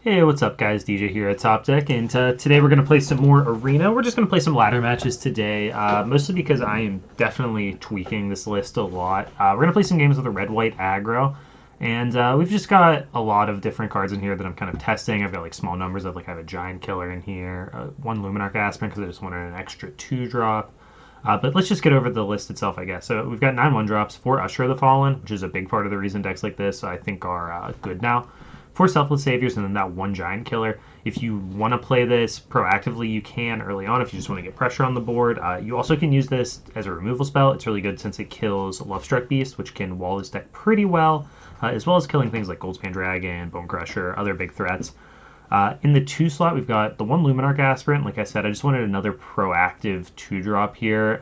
Hey, what's up, guys? DJ here at Top Deck, and today we're going to play some more Arena. We're just going to play some ladder matches today, mostly because I am definitely tweaking this list a lot. We're going to play some games with a red-white aggro, and we've just got a lot of different cards in here that I'm kind of testing. I've got like small numbers of like I have a Giant Killer in here, one Luminarch Aspirant because I just wanted an extra 2-drop. But let's just get over the list itself, I guess. So we've got 9 1-drops, 4 Usher of the Fallen, which is a big part of the reason decks like this I think are good now. 4 Selfless Saviors, and then that 1 Giant Killer. If you want to play this proactively, you can early on if you just want to get pressure on the board. You also can use this as a removal spell. It's really good since it kills Lovestruck Beast, which can wall this deck pretty well, as well as killing things like Goldspan Dragon, Bone Crusher, other big threats. In the 2 slot, we've got the 1 Luminarch Aspirant. Like I said, I just wanted another proactive 2-drop here.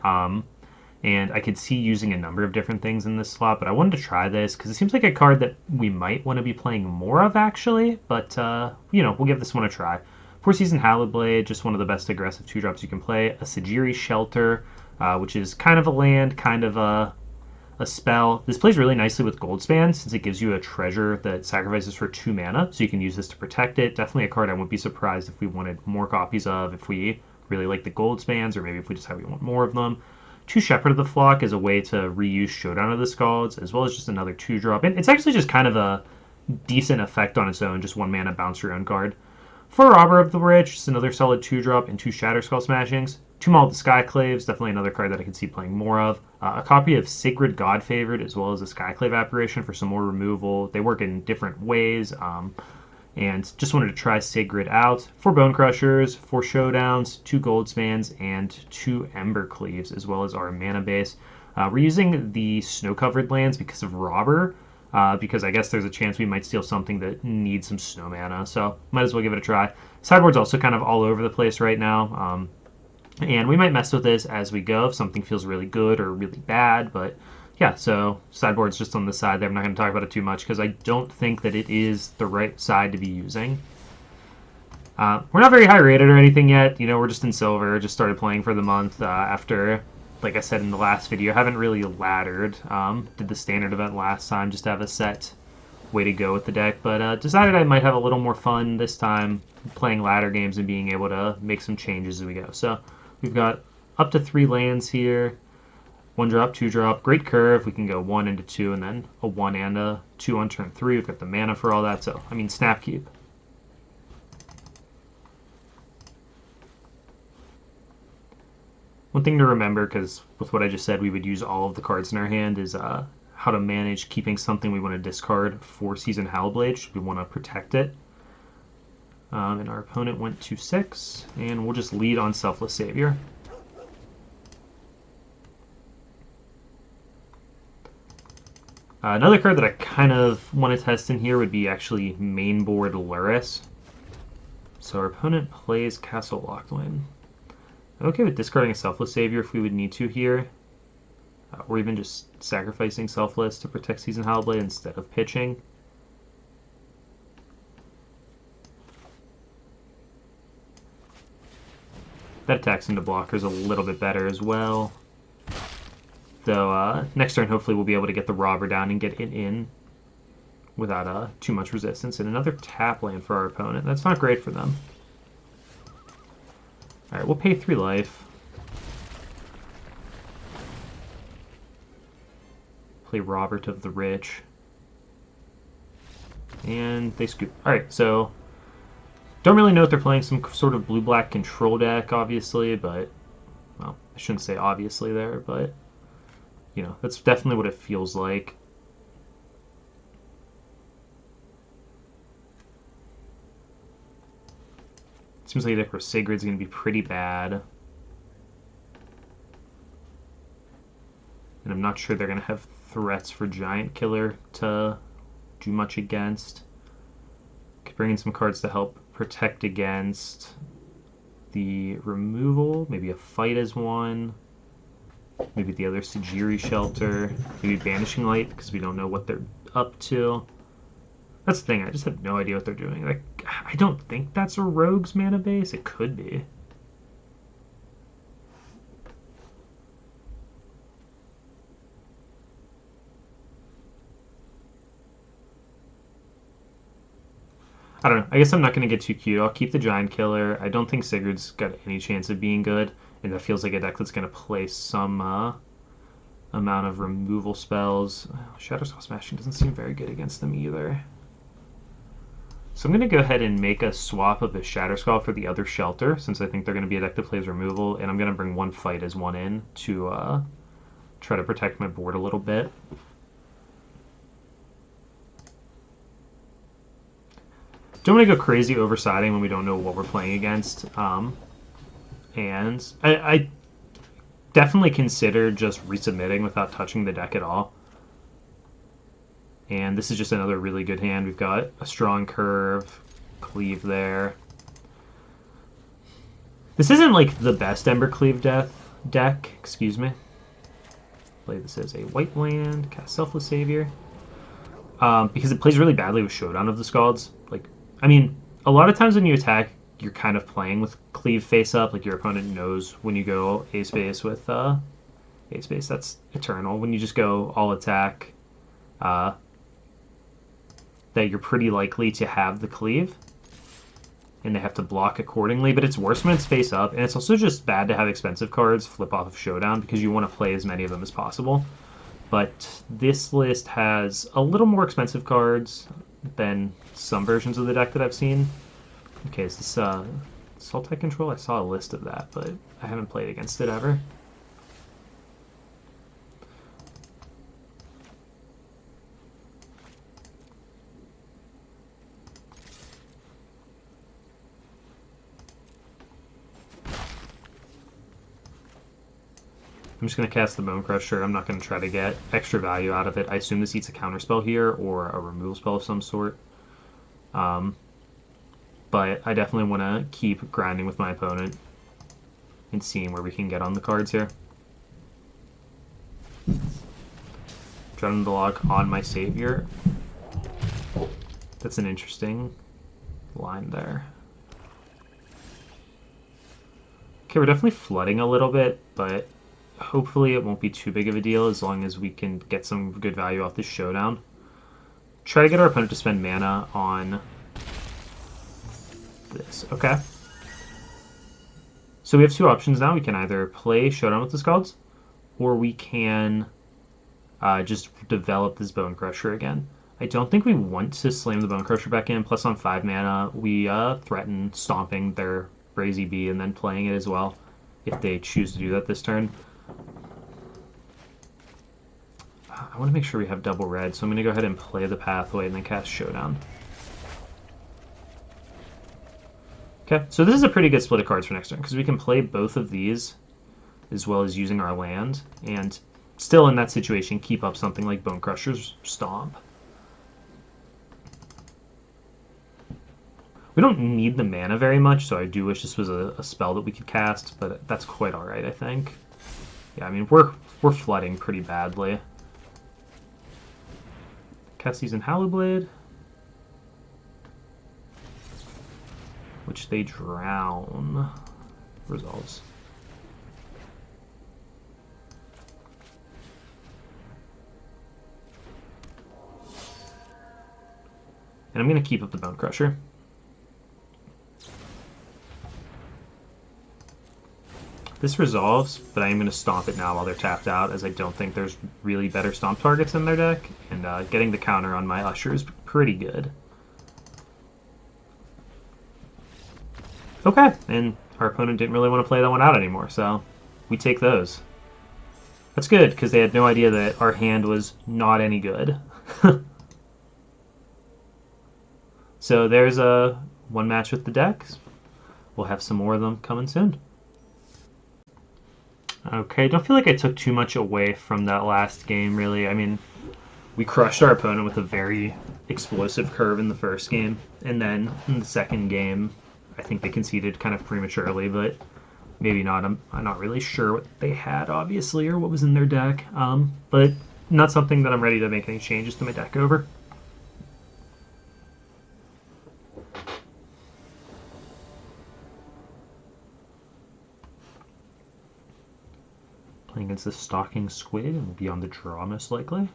And I could see using a number of different things in this slot, but I wanted to try this because it seems like a card that we might want to be playing more of, actually. But, we'll give this one a try. 4-Season Hallowed Blade, just one of the best aggressive 2-drops you can play. A Sajiri Shelter, which is kind of a land, kind of a spell. This plays really nicely with Goldspan since it gives you a treasure that sacrifices for 2 mana, so you can use this to protect it. Definitely a card I wouldn't be surprised if we wanted more copies of, if we really like the Goldspans, or maybe if we just want more of them. 2 Shepherd of the Flock is a way to reuse Showdown of the Scalds, as well as just another 2-drop. And it's actually just kind of a decent effect on its own, just 1 mana, bounce your own card. 4 Robber of the Rich, just another solid 2-drop, and 2 Shatter Skull Smashings. 2 Maul of the Skyclaves, definitely another card that I can see playing more of. A copy of Sacred Godfavored, as well as a Skyclave Apparition for some more removal. They work in different ways. And just wanted to try Sigrid out. 4 Bone Crushers, 4 Showdowns, 2 Goldspans, and 2 Ember Cleaves, as well as our mana base. We're using the snow-covered lands because of Robber, because I guess there's a chance we might steal something that needs some snow mana, so might as well give it a try. Sideboard's also kind of all over the place right now, and we might mess with this as we go if something feels really good or really bad, but yeah, so sideboard's just on the side there. I'm not going to talk about it too much because I don't think that it is the right side to be using. We're not very high rated or anything yet. We're just in silver. Just started playing for the month after, like I said in the last video, haven't really laddered. Did the standard event last time just to have a set way to go with the deck, but decided I might have a little more fun this time playing ladder games and being able to make some changes as we go. So we've got up to 3 lands here. 1-drop, 2-drop, great curve. We can go 1 into 2 and then a 1 and a 2 on turn 3. We've got the mana for all that, so, snap keep. One thing to remember, because with what I just said, we would use all of the cards in our hand, is how to manage keeping something we want to discard for Season Hellblade. We want to protect it. And our opponent went to 6, and we'll just lead on Selfless Savior. Another card that I kind of want to test in here would be actually mainboard Luris. So our opponent plays Castle Locthwain. I'm okay with discarding a Selfless Savior if we would need to here. Or even just sacrificing Selfless to protect Season Hellblade instead of pitching. That attacks into blockers a little bit better as well. Though next turn, hopefully, we'll be able to get the Robber down and get it in without too much resistance. And another tap land for our opponent. That's not great for them. Alright, we'll pay 3 life. Play Robert of the Rich. And they scoop. Alright, so don't really know if they're playing some sort of blue-black control deck, obviously, but, well, I shouldn't say obviously there, but that's definitely what it feels like. Seems like Necro Sigrid's going to be pretty bad. And I'm not sure they're going to have threats for Giant Killer to do much against. Could bring in some cards to help protect against the removal. Maybe a Fight as one. Maybe the other Sajiri Shelter. Maybe Banishing Light, because we don't know what they're up to. That's the thing, I just have no idea what they're doing. Like, I don't think that's a Rogue's mana base. It could be. I don't know. I guess I'm not going to get too cute. I'll keep the Giant Killer. I don't think Sigurd's got any chance of being good, and that feels like a deck that's going to play some amount of removal spells. Shadow Skull Smashing doesn't seem very good against them either. So I'm going to go ahead and make a swap of the Shatter Skull for the other Shelter, since I think they're going to be a deck that plays removal, and I'm going to bring one Fight as one in to try to protect my board a little bit. Don't want to go crazy oversiding when we don't know what we're playing against. And I definitely consider just resubmitting without touching the deck at all. And this is just another really good hand. We've got a strong curve, cleave there. This isn't like the best Ember Cleave deck, excuse me. Play this as a white land, cast Selfless Savior. Because it plays really badly with Showdown of the Scalds. Like, I mean, a lot of times when you attack, you're kind of playing with cleave face up. Like, your opponent knows when you go A-Space with A-Space, that's Eternal. When you just go all attack, that you're pretty likely to have the cleave. And they have to block accordingly. But it's worse when it's face up. And it's also just bad to have expensive cards flip off of Showdown because you want to play as many of them as possible. But this list has a little more expensive cards than some versions of the deck that I've seen. Okay, is this Sultai Control? I saw a list of that, but I haven't played against it ever. I'm just going to cast the Bone Crusher. I'm not going to try to get extra value out of it. I assume this eats a counterspell here or a removal spell of some sort. But I definitely want to keep grinding with my opponent and seeing where we can get on the cards here. Drowning the Log on my Savior. That's an interesting line there. Okay, we're definitely flooding a little bit, but hopefully it won't be too big of a deal as long as we can get some good value off this Showdown. Try to get our opponent to spend mana on this. Okay. So we have two options now. We can either play Showdown with the Scalds, or we can just develop this Bone Crusher again. I don't think we want to slam the Bone Crusher back in. Plus on 5 mana, we threaten stomping their Brazy Bee and then playing it as well, if they choose to do that this turn. I want to make sure we have double red, so I'm going to go ahead and play the Pathway and then cast Showdown. Okay, so this is a pretty good split of cards for next turn, because we can play both of these as well as using our land, and still in that situation keep up something like Bone Crusher's Stomp. We don't need the mana very much, so I do wish this was a spell that we could cast, but that's quite alright, I think. Yeah, I mean, we're flooding pretty badly. Cast Season Hallowblade, which they drown. Resolves. And I'm going to keep up the Bone Crusher. This resolves, but I am going to stomp it now while they're tapped out, as I don't think there's really better stomp targets in their deck, and getting the counter on my Usher is pretty good. Okay, and our opponent didn't really want to play that one out anymore, so we take those. That's good, because they had no idea that our hand was not any good. So there's one match with the decks. We'll have some more of them coming soon. Okay, don't feel like I took too much away from that last game, really. I mean, we crushed our opponent with a very explosive curve in the first game, and then in the second game, I think they conceded kind of prematurely, but maybe not. I'm not really sure what they had, obviously, or what was in their deck, but not something that I'm ready to make any changes to my deck over. Playing against the Stalking Squid, and we'll be on the draw most likely.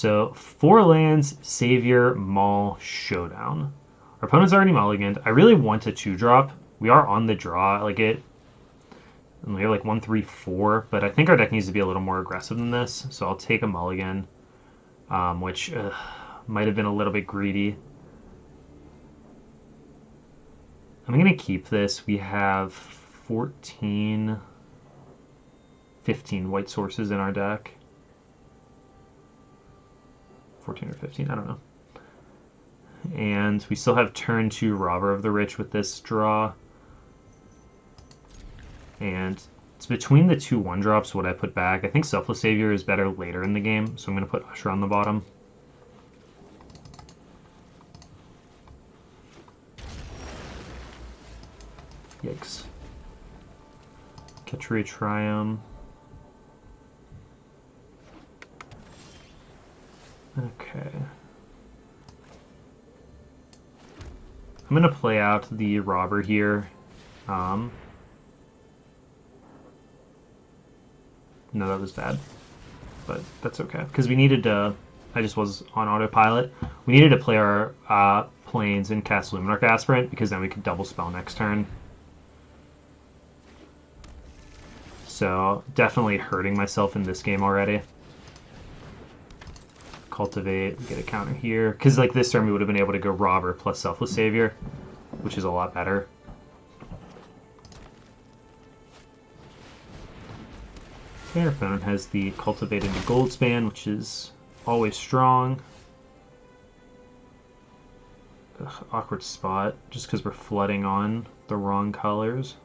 So 4 lands, Savior, Maul, Showdown. Our opponent's already mulliganed. I really want a 2-drop. We are on the draw, like it. And we have like 1, 3, 4, but I think our deck needs to be a little more aggressive than this. So I'll take a mulligan, which might have been a little bit greedy. I'm going to keep this. We have 14, 15 white sources in our deck. 14 or 15, I don't know. And we still have turn 2 Robber of the Rich with this draw. And it's between the 2 1-drops what I put back. I think Selfless Savior is better later in the game, so I'm going to put Usher on the bottom. Yikes. Ketria Triumph. Okay. I'm going to play out the Robber here. No, that was bad. But that's okay. Because we needed to... I just was on autopilot. We needed to play our planes and cast Luminarch Aspirant, because then we could double spell next turn. So, definitely hurting myself in this game already. Cultivate, we get a counter here. Because like this turn we would have been able to go Robber plus Selfless Savior, which is a lot better. Okay, our opponent has the Cultivate into Goldspan, which is always strong. Ugh, awkward spot, just because we're flooding on the wrong colors.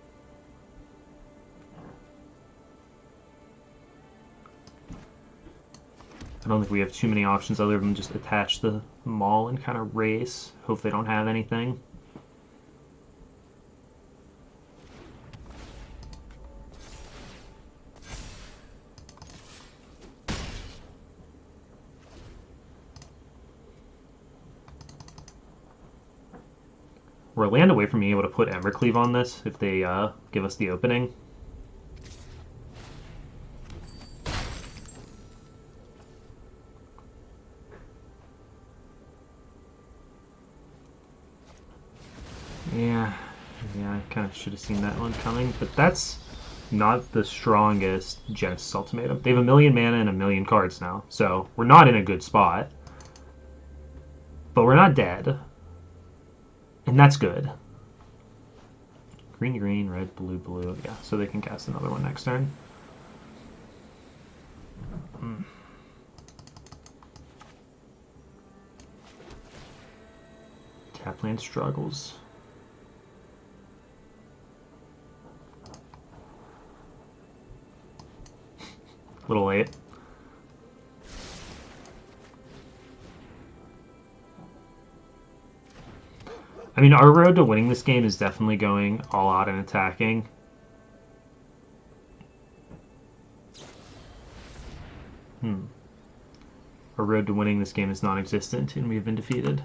I don't think we have too many options other than just attach the Maul and kind of race. Hope they don't have anything. We're a land away from being able to put Embercleave on this if they give us the opening. Yeah, I kind of should have seen that one coming, but that's not the strongest Genesis Ultimatum. They have 1,000,000 mana and 1,000,000 cards now, so we're not in a good spot. But we're not dead. And that's good. Green, green, red, blue, blue. Yeah, so they can cast another one next turn. Tapland struggles. A little late. I mean, our road to winning this game is definitely going all out and attacking. Our road to winning this game is non-existent, and we've been defeated.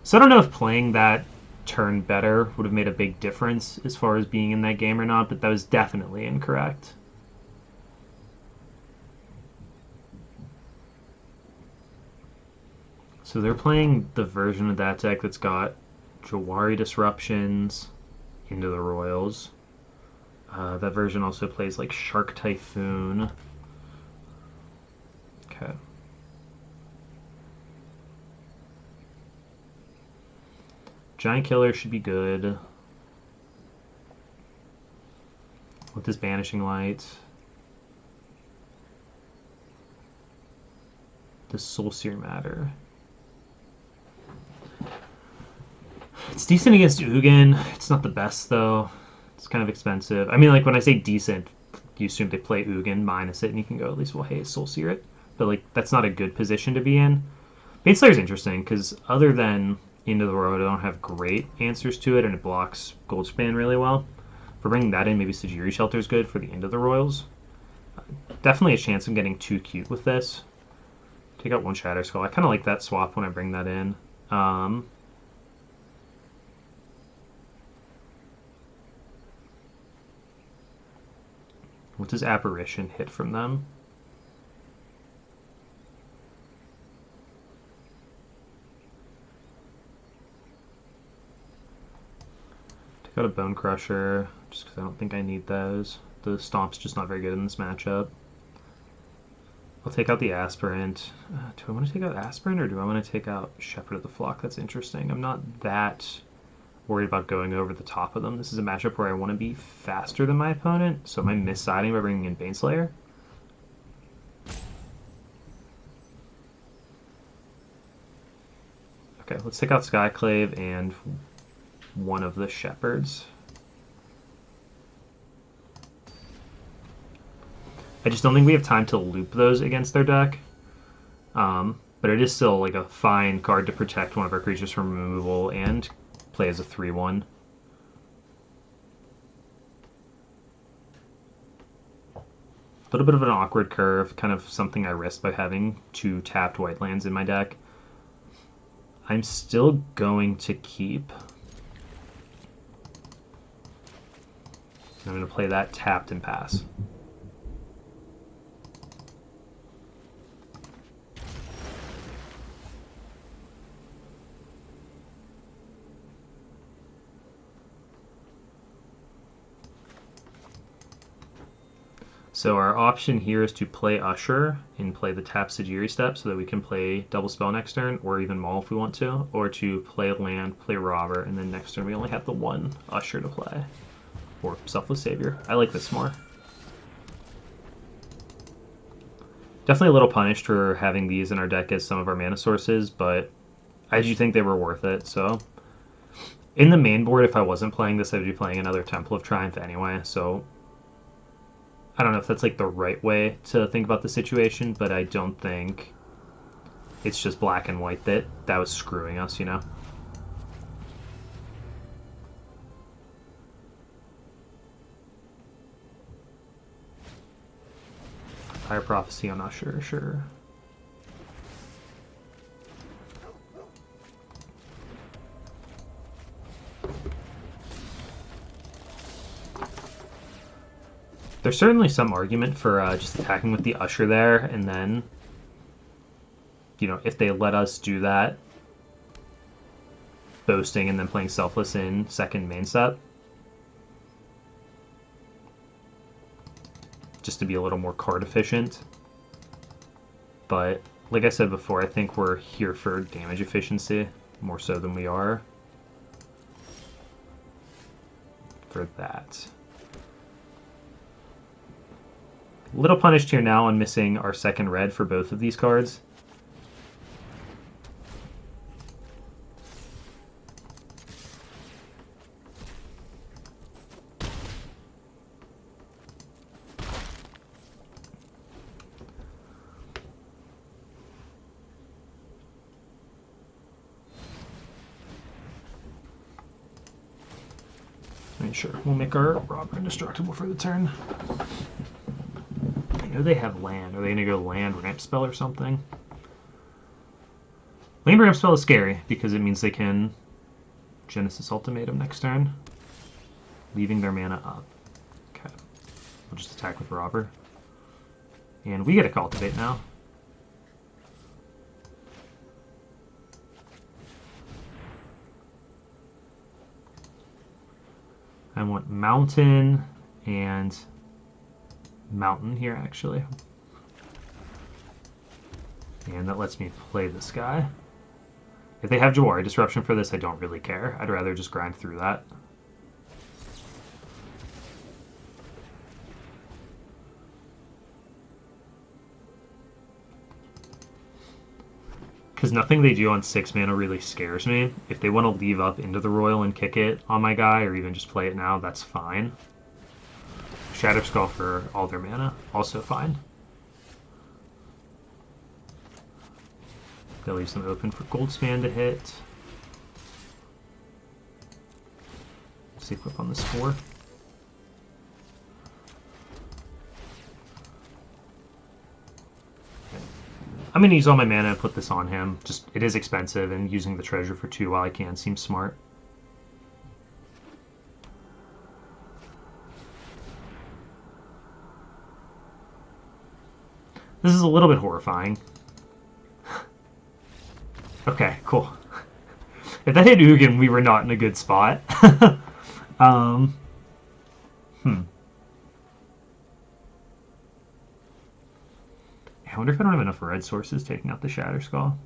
So I don't know if playing that turn better would have made a big difference as far as being in that game or not, but that was definitely incorrect. So they're playing the version of that deck that's got Jawari Disruptions into the Royals. That version also plays like Shark Typhoon. Okay. Giant Killer should be good. With this Banishing Light. The Soulseer Matter. It's decent against Ugin. It's not the best, though. It's kind of expensive. I mean, like, when I say decent, you assume they play Ugin, minus it, and you can go, at least, well, hey, Soulseer it. But, like, that's not a good position to be in. Bateslayer's interesting, because other than Into the Road, I don't have great answers to it, and it blocks Goldspan really well. For bringing that in, maybe Sajiri Shelter is good for the Into the Royals. Definitely a chance of getting too cute with this. Take out one Shatter Skull. I kind of like that swap when I bring that in. What does Apparition hit from them? Take out a Bone Crusher, just because I don't think I need those. The Stomp's just not very good in this matchup. I'll take out the Aspirant. Do I want to take out Aspirant or do I want to take out Shepherd of the Flock? That's interesting. I'm not that worried about going over the top of them. This is a matchup where I want to be faster than my opponent, so am I missiding by bringing in Baneslayer? Okay, let's take out Skyclave and one of the Shepherds. I just don't think we have time to loop those against their deck. But it is still like a fine card to protect one of our creatures from removal and play as a 3/1. A little bit of an awkward curve, kind of something I risked by having 2 tapped white lands in my deck. I'm still going to keep. I'm going to play that tapped and pass. So our option here is to play Usher and play the tap Sajiri step so that we can play double spell next turn, or even Maul if we want to, or to play land, play Robber, and then next turn we only have the 1 Usher to play. Or Selfless Savior. I like this more. Definitely a little punished for having these in our deck as some of our mana sources, but I do think they were worth it, so. In the main board, if I wasn't playing this, I'd be playing another Temple of Triumph anyway, so I don't know if that's like the right way to think about the situation, but I don't think it's just black and white that was screwing us, you know? Fire Prophecy on Usher, sure. There's certainly some argument for just attacking with the Usher there, and then, you know, if they let us do that, boasting and then playing Selfless in second main set, just to be a little more card efficient. But like I said before, I think we're here for damage efficiency more so than we are for that. A little punished here now on missing our second red for both of these cards. And sure, we'll make our Robber indestructible for the turn. I know they have land. Are they going to go land ramp spell or something? Land ramp spell is scary because it means they can Genesis Ultimatum next turn, leaving their mana up. Okay. We'll just attack with Robber. And we get a Cultivate now. I want Mountain and Mountain here, actually. And that lets me play this guy. If they have Jawari Disruption for this, I don't really care. I'd rather just grind through that. Because nothing they do on 6 mana really scares me. If they want to leave up into the Royal and kick it on my guy, or even just play it now, that's fine. Shatter Skull for all their mana, also fine. That leaves them open for Goldspan to hit. Sequip on this 4. I'm going to use all my mana and put this on him. Just, it is expensive, and using the treasure for 2 while I can seems smart. This is a little bit horrifying. Okay, cool. If that hit Ugin, we were not in a good spot. I wonder if I don't have enough red sources taking out the Shatter Skull.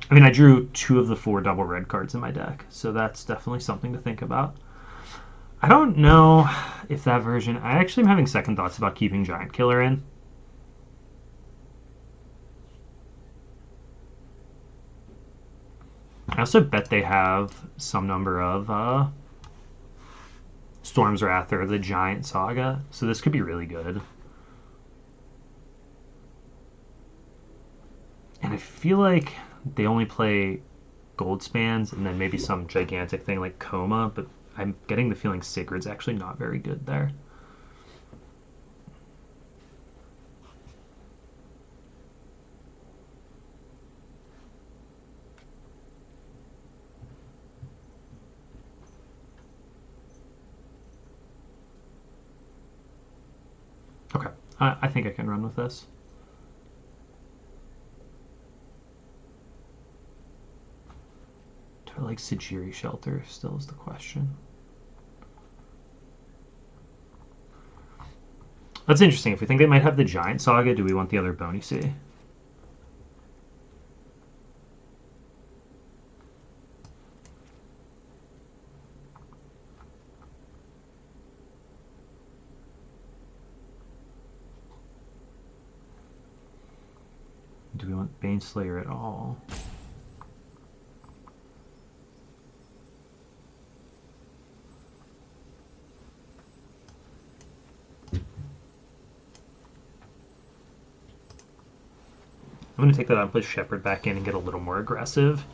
I mean, I drew 2 of the 4 double red cards in my deck, so that's definitely something to think about. I don't know if that version... I actually am having second thoughts about keeping Giant Killer in. I also bet they have some number of Storm's Wrath or the Giant Saga, so this could be really good. And I feel like they only play gold spans and then maybe some gigantic thing like Coma, but I'm getting the feeling Sigurd's actually not very good there. Okay, I think I can run with this. Do I like Sajiri Shelter still is the question. That's interesting. If we think they might have the Giant Saga, do we want the other Bony Sea? Do we want Baneslayer at all? I'm going to take that out and put Shepherd back in and get a little more aggressive.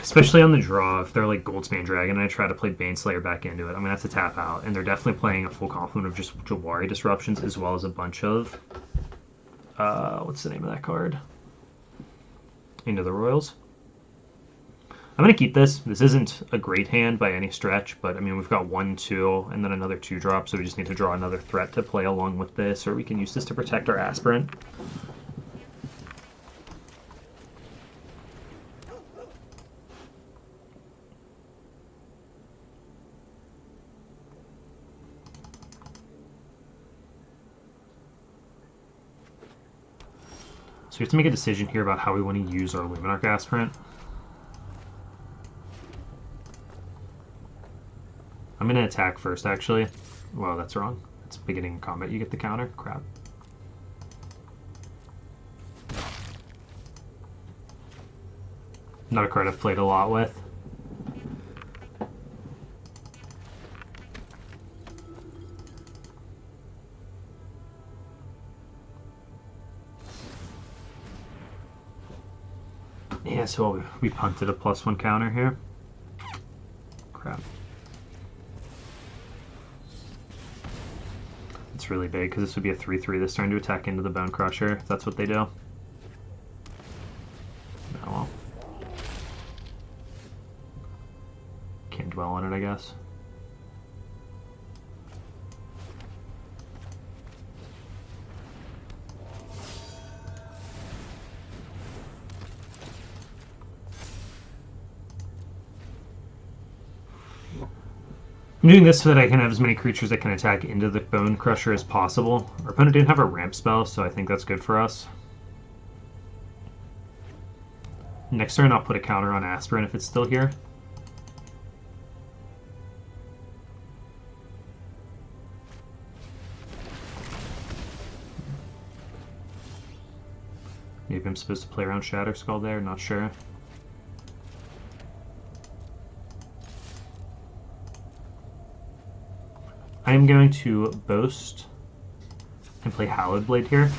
Especially on the draw, if they're like Goldspan Dragon and I try to play Baneslayer back into it, I'm going to have to tap out. And they're definitely playing a full complement of just Jawari disruptions as well as a bunch of... what's the name of that card? Into the Royals. I'm going to keep this. This isn't a great hand by any stretch, but I mean, we've got 1, 2, and then another 2-drop, so we just need to draw another threat to play along with this, or we can use this to protect our Aspirant. So we have to make a decision here about how we want to use our Luminarch Aspirant. I'm going to attack first, actually. Well, that's wrong. It's beginning combat. You get the counter. Crap. Not a card I've played a lot with. Yeah, so we punted a +1 counter here. Crap. It's really big because this would be a 3/3 that's starting to attack into the Bone Crusher, if that's what they do. Oh well. Can't dwell on it, I guess. I'm doing this so that I can have as many creatures that can attack into the Bone Crusher as possible. Our opponent didn't have a ramp spell, so I think that's good for us. Next turn, I'll put a counter on Aspirant if it's still here. Maybe I'm supposed to play around Shatter Skull there, not sure. I am going to boast and play Hallowed Blade here.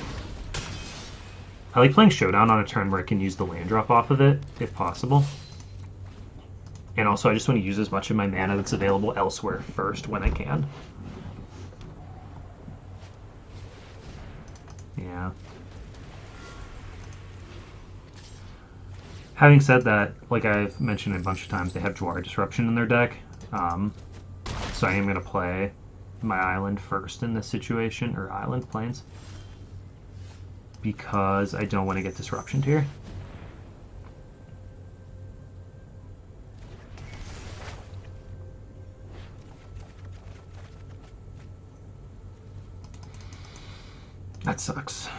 I like playing Showdown on a turn where I can use the land drop off of it, if possible. And also, I just want to use as much of my mana that's available elsewhere first when I can. Yeah. Having said that, like I've mentioned a bunch of times, they have Jwari Disruption in their deck. So I am going to play my island first in this situation, or island planes, because I don't want to get disruptioned here. That sucks.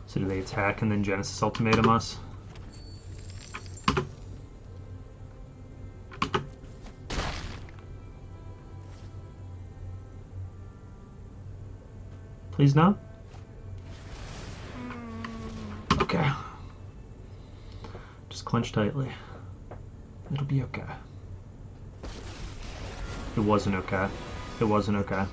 So do they attack and then Genesis Ultimatum us? Please no? Okay. Just clench tightly. It'll be okay. It wasn't okay. It wasn't okay.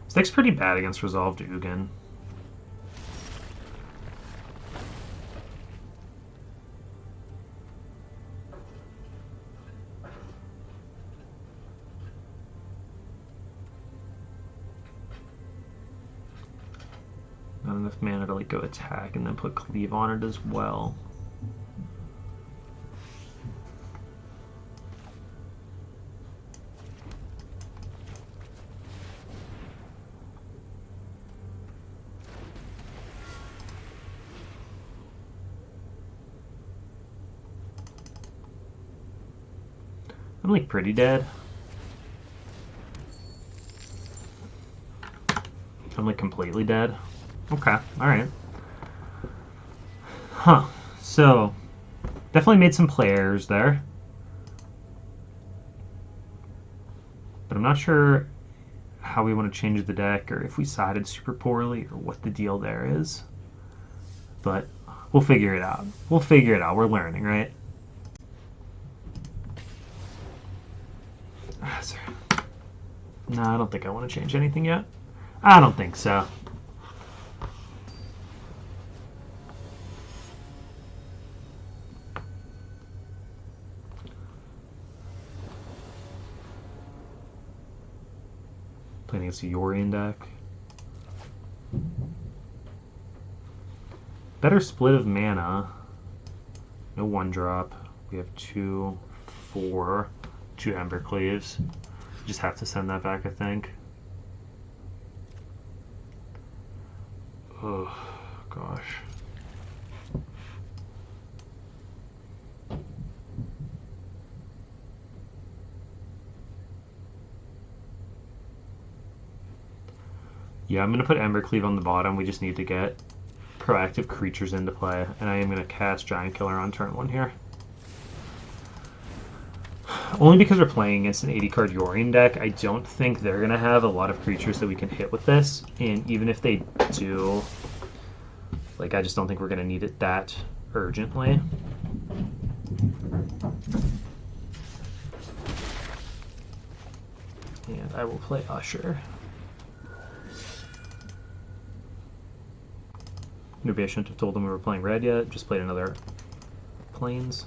This deck's pretty bad against Resolved Ugin. Not enough mana to like go attack and then put Cleave on it as well. I'm like pretty dead. I'm like completely dead. Okay, alright. Huh. So, definitely made some players there. But I'm not sure how we want to change the deck or if we sided super poorly or what the deal there is. But we'll figure it out. We'll figure it out. We're learning, right? No, I don't think I want to change anything yet. I don't think so. Playing against a Yorion deck. Better split of mana. No 1-drop. We have 2, 4, 2 Ember Cleaves. Just have to send that back, I think. Oh, gosh. Yeah, I'm going to put Embercleave on the bottom. We just need to get proactive creatures into play. And I am going to cast Giant Killer on turn 1 here. Only because we're playing against an 80-card Yorion deck, I don't think they're going to have a lot of creatures that we can hit with this. And even if they do, like, I just don't think we're going to need it that urgently. And I will play Usher. Maybe I shouldn't have told them we were playing red yet. Just played another Plains.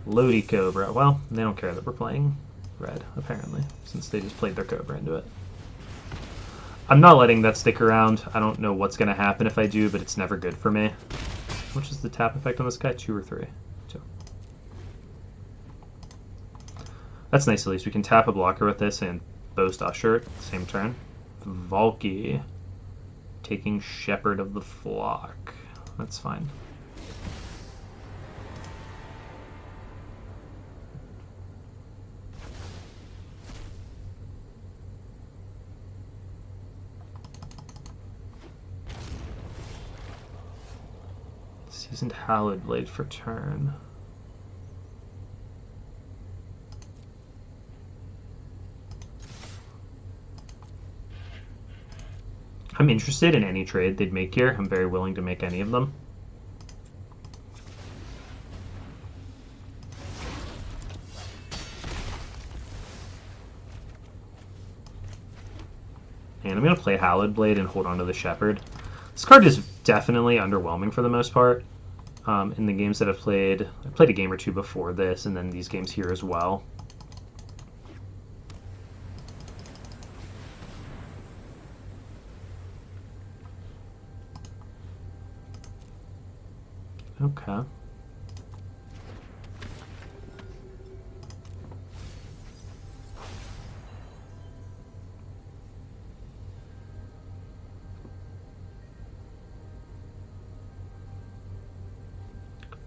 Lodi Cobra. Well, they don't care that we're playing red, apparently, since they just played their Cobra into it. I'm not letting that stick around. I don't know what's going to happen if I do, but it's never good for me. Which is the tap effect on this guy? 2 or 3? 2. That's nice, at least. We can tap a blocker with this and boast Usher at the same turn. Valky. Taking Shepherd of the Flock. That's fine. Seasoned Hallowed Blade for turn. I'm interested in any trade they'd make here. I'm very willing to make any of them. And I'm going to play Hallowed Blade and hold on to the Shepherd. This card is definitely underwhelming for the most part. In the games that I've played a game or two before this, and then these games here as well. Okay.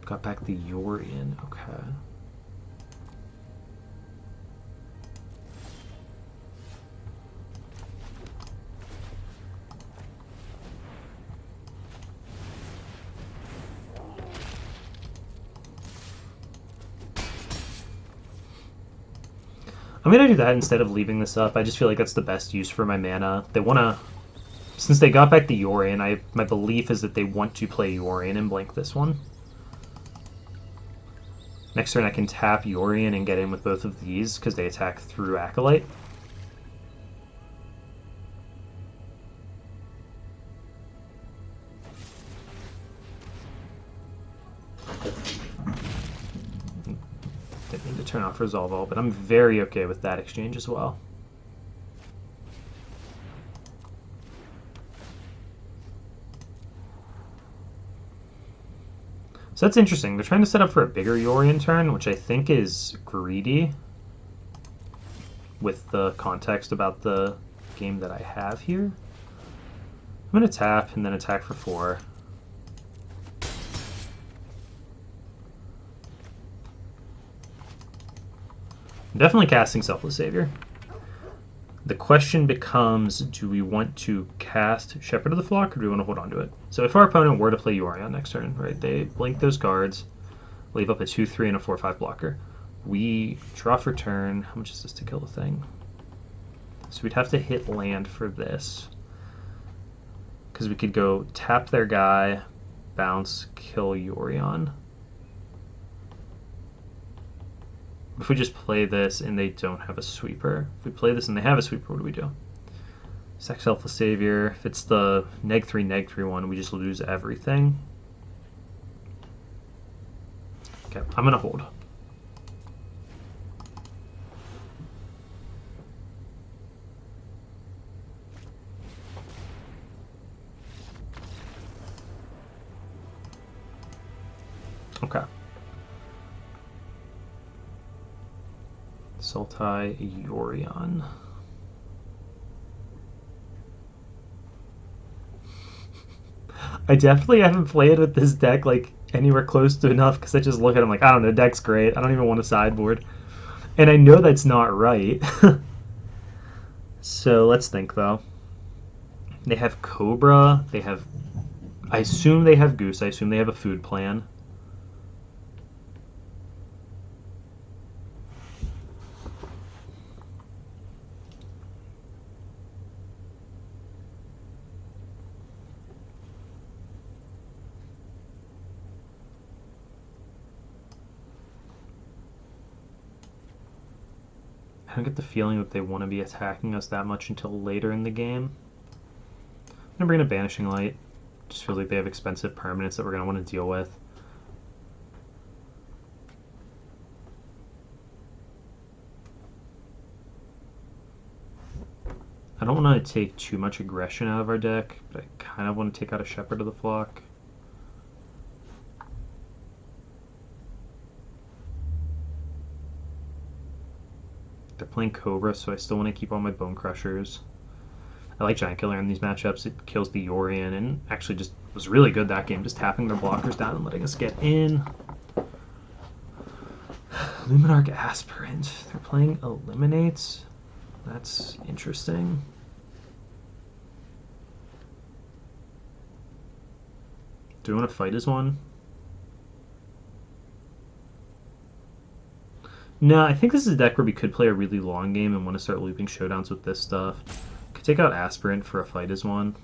Got back the Yorion. Okay. I'm going to do that instead of leaving this up. I just feel like that's the best use for my mana. They want to... Since they got back the Yorion, my belief is that they want to play Yorion and blink this one. Next turn I can tap Yorion and get in with both of these because they attack through Acolyte. Didn't mean to turn off Resolve All, but I'm very okay with that exchange as well. So that's interesting. They're trying to set up for a bigger Yorion turn, which I think is greedy with the context about the game that I have here. I'm going to tap and then attack for 4. I'm definitely casting Selfless Savior. The question becomes, do we want to cast Shepherd of the Flock or do we want to hold on to it? So if our opponent were to play Yorion next turn, right, they blink those cards, leave up a 2/3 and a 4/5 blocker. We draw for turn. How much is this to kill the thing? So we'd have to hit land for this. Because we could go tap their guy, bounce, kill Yorion. If we just play this and they don't have a sweeper, if we play this and they have a sweeper, what do we do? Sack Selfless Savior. If it's the -3/-3 one, we just lose everything. Okay, I'm going to hold. Okay. Sultai Yorion. I definitely haven't played with this deck like anywhere close to enough because I just look at it like, I don't know, deck's great. I don't even want a sideboard. And I know that's not right. So let's think though. They have Cobra. They have... I assume they have Goose. I assume they have a food plan. I don't get the feeling that they want to be attacking us that much until later in the game. I'm going to bring in a Banishing Light. Just feel like they have expensive permanents that we're going to want to deal with. I don't want to take too much aggression out of our deck, but I kind of want to take out a Shepherd of the Flock. They're playing Cobra, so I still want to keep all my Bone Crushers. I like Giant Killer in these matchups. It kills the Yorion and actually just was really good that game, just tapping their blockers down and letting us get in. Luminarch Aspirant. They're playing Eliminates. That's interesting. Do we want to fight as one? No, I think this is a deck where we could play a really long game and want to start looping showdowns with this stuff. Could take out Aspirant for a fight as one.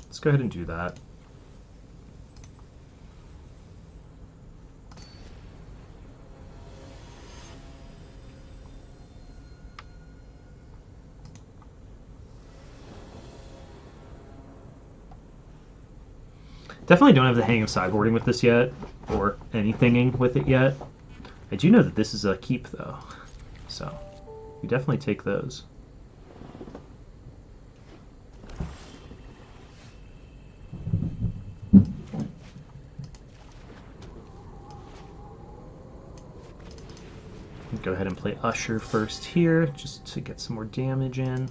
Let's go ahead and do that. Definitely don't have the hang of sideboarding with this yet, or anythinging with it yet. I do know that this is a keep, though, so we definitely take those. Go ahead and play Usher first here, just to get some more damage in.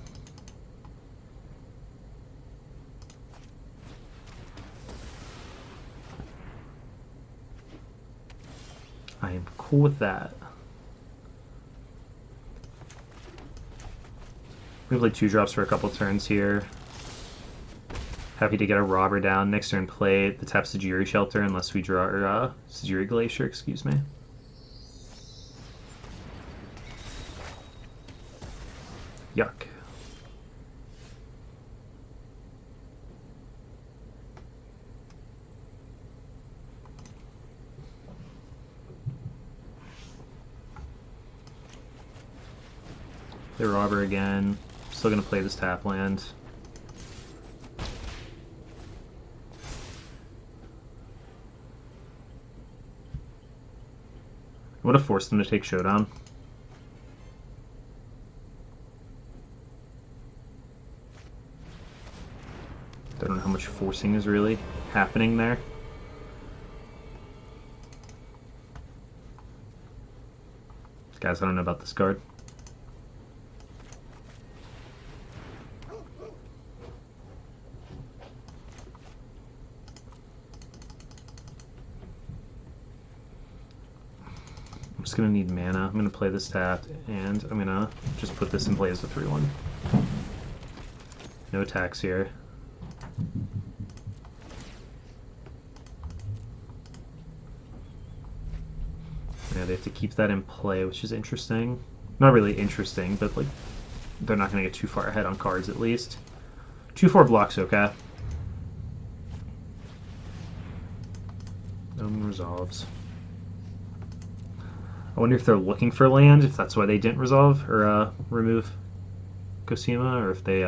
I am cool with that. We play 2-drops for a couple turns here. Happy to get a robber down. Next turn, play the tap Sajiri Shelter unless we draw, or Sajiri Glacier, excuse me. Yuck. Play robber again. Still gonna play this tap land. I would have forced them to take Showdown. Don't know how much forcing is really happening there. Guys, I don't know about this card. I'm just going to need mana. I'm going to play this tapped, and I'm going to just put this in play as a 3-1. No attacks here. Yeah, they have to keep that in play, which is interesting. Not really interesting, but like they're not going to get too far ahead on cards at least. 2-4 blocks, okay. Resolves. I wonder if they're looking for land, if that's why they didn't resolve or remove Cosima, or if they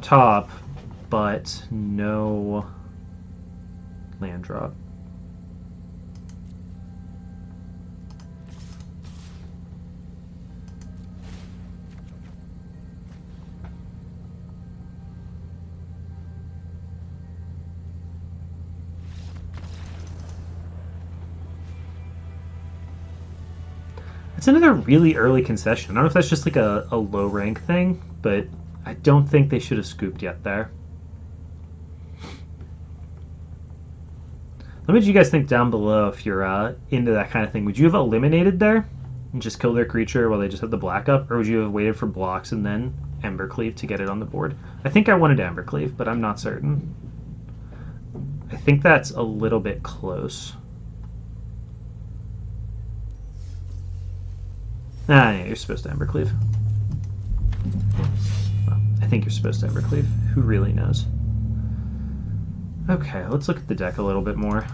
top, but no land drop. It's another really early concession. I don't know if that's just like a low rank thing, but I don't think they should have scooped yet there. Let me know what you guys think down below if you're into that kind of thing. Would you have eliminated there and just killed their creature while they just had the black up? Or would you have waited for blocks and then Embercleave to get it on the board? I think I wanted Embercleave, but I'm not certain. I think that's a little bit close. Ah, yeah, you're supposed to Embercleave. Well, I think you're supposed to Evercleave. Who really knows? Okay, let's look at the deck a little bit more.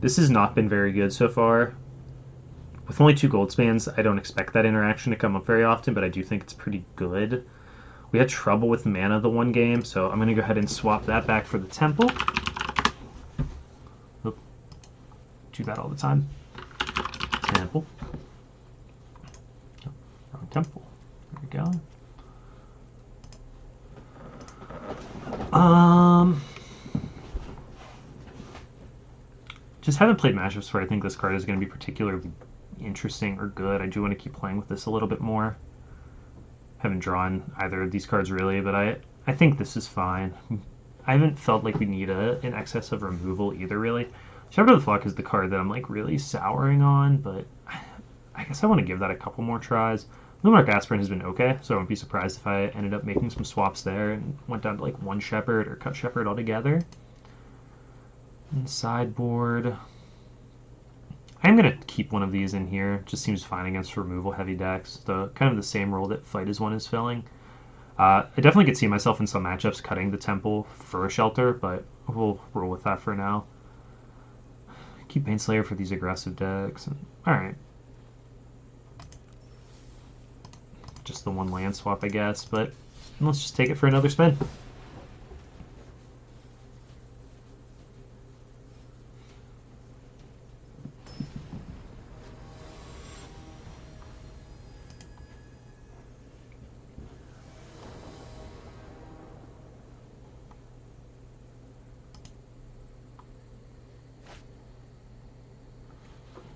This has not been very good so far. With only 2 gold spans, I don't expect that interaction to come up very often, but I do think it's pretty good. We had trouble with mana the one game, so I'm going to go ahead and swap that back for the Temple. Oop. Do that all the time. Temple. Oh, wrong Temple. There we go. Just haven't played matchups where I think this card is going to be particularly interesting or good. I do want to keep playing with this a little bit more. Haven't drawn either of these cards really, but I think this is fine. I haven't felt like we need an excess of removal either really. Shepherd of the Flock is the card that I'm like really souring on, but I guess I want to give that a couple more tries. Luminarch Aspirin has been okay, so I wouldn't be surprised if I ended up making some swaps there and went down to like one Shepherd or cut Shepherd altogether. And sideboard, I'm going to keep one of these in here. Just seems fine against removal heavy decks. The kind of the same role that Fight is one is filling. I definitely could see myself in some matchups cutting the Temple for a Shelter, but we'll roll with that for now. Keep Baneslayer for these aggressive decks. Alright. Just the one land swap, I guess, but let's just take it for another spin.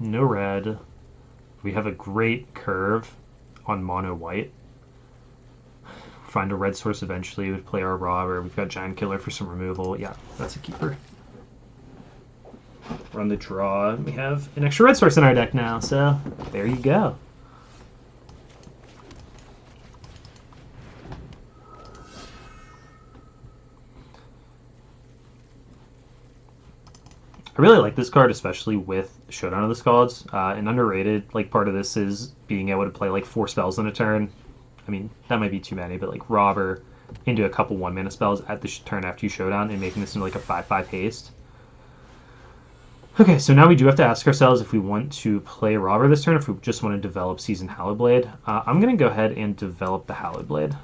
No red. We have a great curve on mono white. Find a red source eventually. We'd play our Robber. We've got Giant Killer for some removal. Yeah, that's a keeper. Run the draw. We have an extra red source in our deck now, so there you go. I really like this card, especially with Showdown of the Scalds. An underrated like part of this is being able to play like 4 spells in a turn. I mean, that might be too many, but like Robber into a couple 1-mana spells at the turn after you Showdown and making this into like a 5/5 haste. Okay, so now we do have to ask ourselves if we want to play Robber this turn, if we just want to develop Seasoned Hallowed Blade. I'm going to go ahead and develop the Hallowed Blade.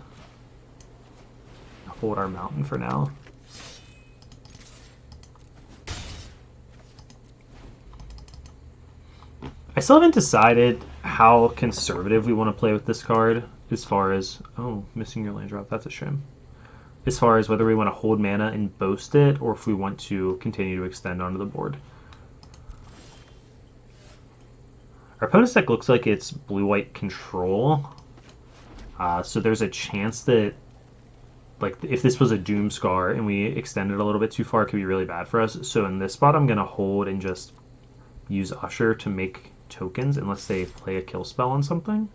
Hold our Mountain for now. I still haven't decided how conservative we want to play with this card as far as... Oh, missing your land drop. That's a shame. As far as whether we want to hold mana and boast it, or if we want to continue to extend onto the board. Our opponent's deck looks like it's blue-white control. So there's a chance that, like, if this was a Doomscar and we extended a little bit too far, it could be really bad for us. So in this spot, I'm going to hold and just use Usher to make tokens unless they play a kill spell on something.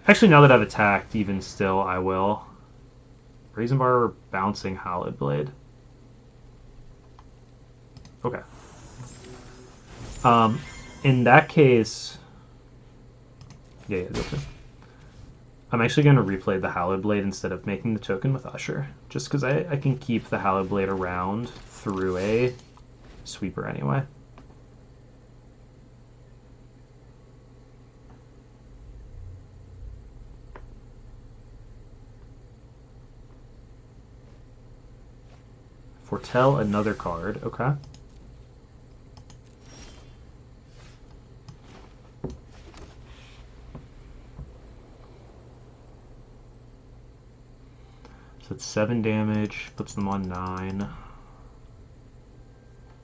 Actually, now that I've attacked, even still, I will. Brazen Bar or Bouncing Hallowed Blade. Okay. In that case... Yeah, go for it. I'm actually going to replay the Hallowed Blade instead of making the token with Usher. Just because I can keep the Hallowed Blade around through a sweeper anyway. Foretell another card, okay. So it's 7 damage, puts them on 9.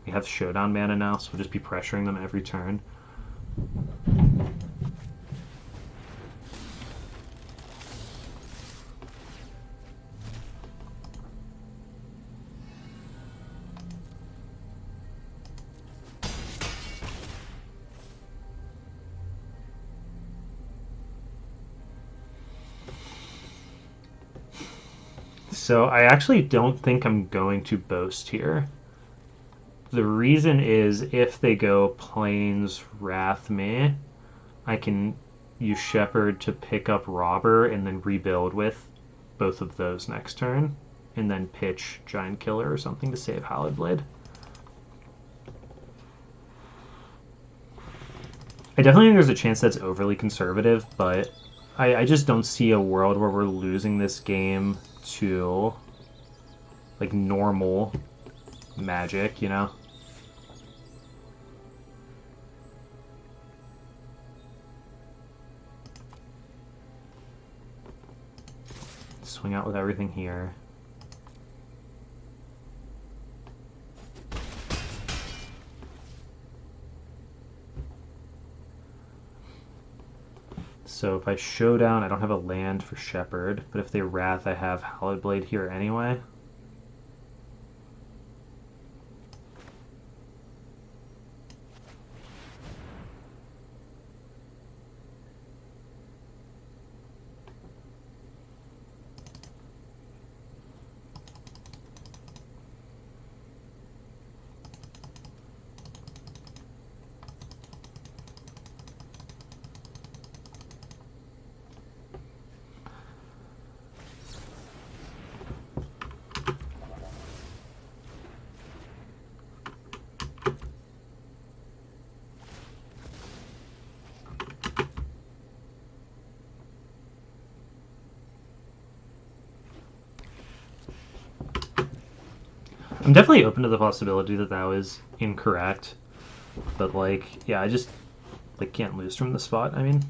We have Showdown mana now, so we'll just be pressuring them every turn. So I actually don't think I'm going to boast here. The reason is if they go Plains Wrath me, I can use Shepherd to pick up Robber and then rebuild with both of those next turn, and then pitch Giant Killer or something to save Hallowed Blade. I definitely think there's a chance that's overly conservative, but I just don't see a world where we're losing this game to like normal Magic, you know? Swing out with everything here. So if I Showdown, I don't have a land for Shepherd, but if they Wrath, I have Hallowed Blade here anyway. I'm definitely open to the possibility that that was incorrect. But, like, yeah, I just, like, can't lose from the spot, I mean.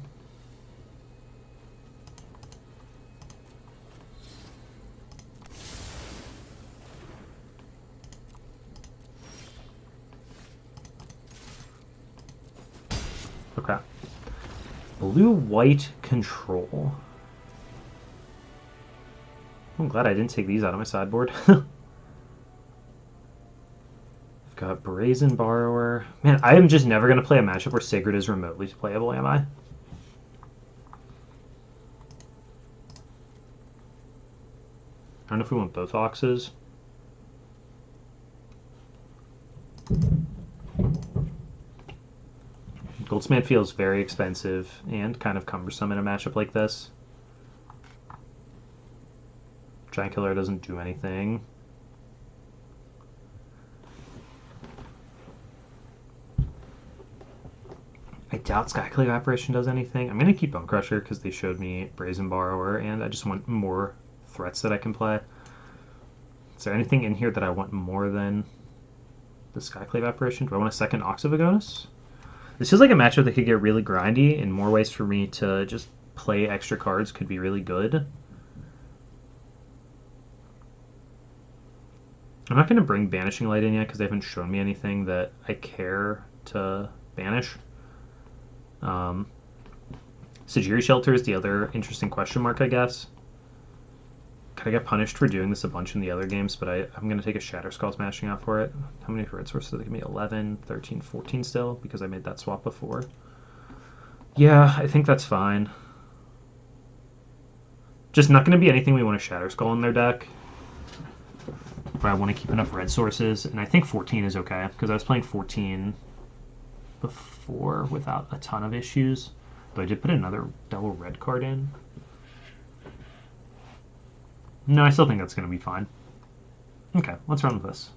Okay. Blue-white control. I'm glad I didn't take these out of my sideboard. I've got Brazen Borrower. Man, I am just never going to play a matchup where Sacred is remotely playable, am I? I don't know if we want both Oxes. Goldsmith feels very expensive and kind of cumbersome in a matchup like this. Giant Killer doesn't do anything. I doubt Skyclave Apparition does anything. I'm going to keep Bone Crusher because they showed me Brazen Borrower, and I just want more threats that I can play. Is there anything in here that I want more than the Skyclave Apparition? Do I want a second Ox of Agonis? This feels like a matchup that could get really grindy, and more ways for me to just play extra cards could be really good. I'm not going to bring Banishing Light in yet because they haven't shown me anything that I care to banish. Sajiri Shelter is the other interesting question mark, I guess. Could I get punished for doing this a bunch in the other games, but I'm going to take a Shatter Skull Smashing out for it. How many red sources? They give me 11, 13, 14 still, because I made that swap before. Yeah, I think that's fine. Just not going to be anything we want to Shatter Skull in their deck. But I want to keep enough red sources, and I think 14 is okay, because I was playing 14 before without a ton of issues. But I did put another double red card in. No, I still think that's going to be fine. Okay, let's run with this.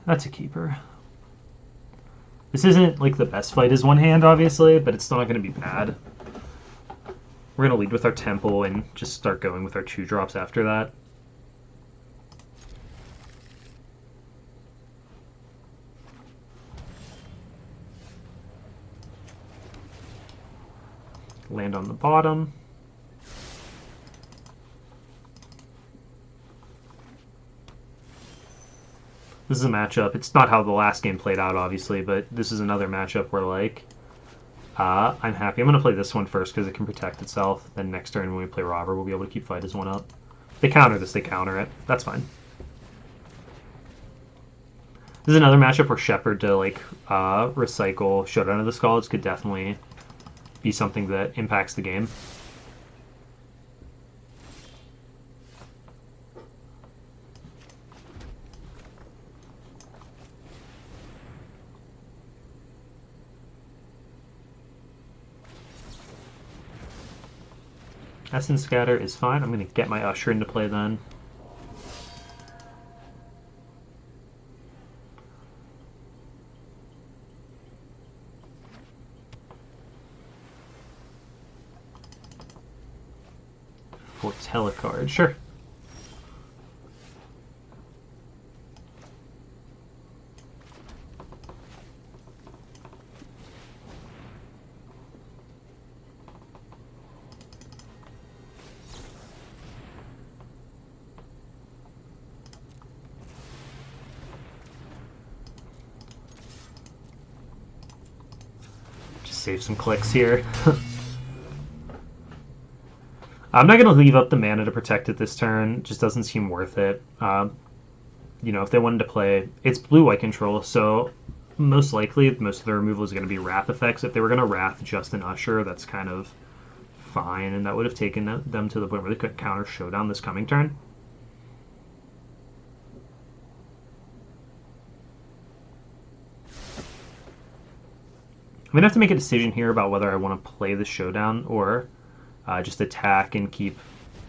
That's a keeper. This isn't like the best fight as one hand, obviously, but it's still not going to be bad. We're going to lead with our Temple and just start going with our 2-drops after that. Land on the bottom. This is a matchup. It's not how the last game played out, obviously, but this is another matchup where, like, I'm happy. I'm going to play this one first because it can protect itself. Then next turn when we play Robber, we'll be able to keep Fight as one up. They counter this, they counter it. That's fine. This is another matchup where Shepherd to, like, recycle Showdown of the Skalds could definitely be something that impacts the game. Essence Scatter is fine. I'm going to get my Usher into play then. For Telecard, sure. Just save some clicks here. I'm not going to leave up the mana to protect it this turn. Just doesn't seem worth it. You know, if they wanted to play... It's blue-white control, so most likely most of the removal is going to be Wrath effects. If they were going to Wrath just an Usher, that's kind of fine, and that would have taken them to the point where they could counter Showdown this coming turn. I'm going to have to make a decision here about whether I want to play the Showdown or just attack and keep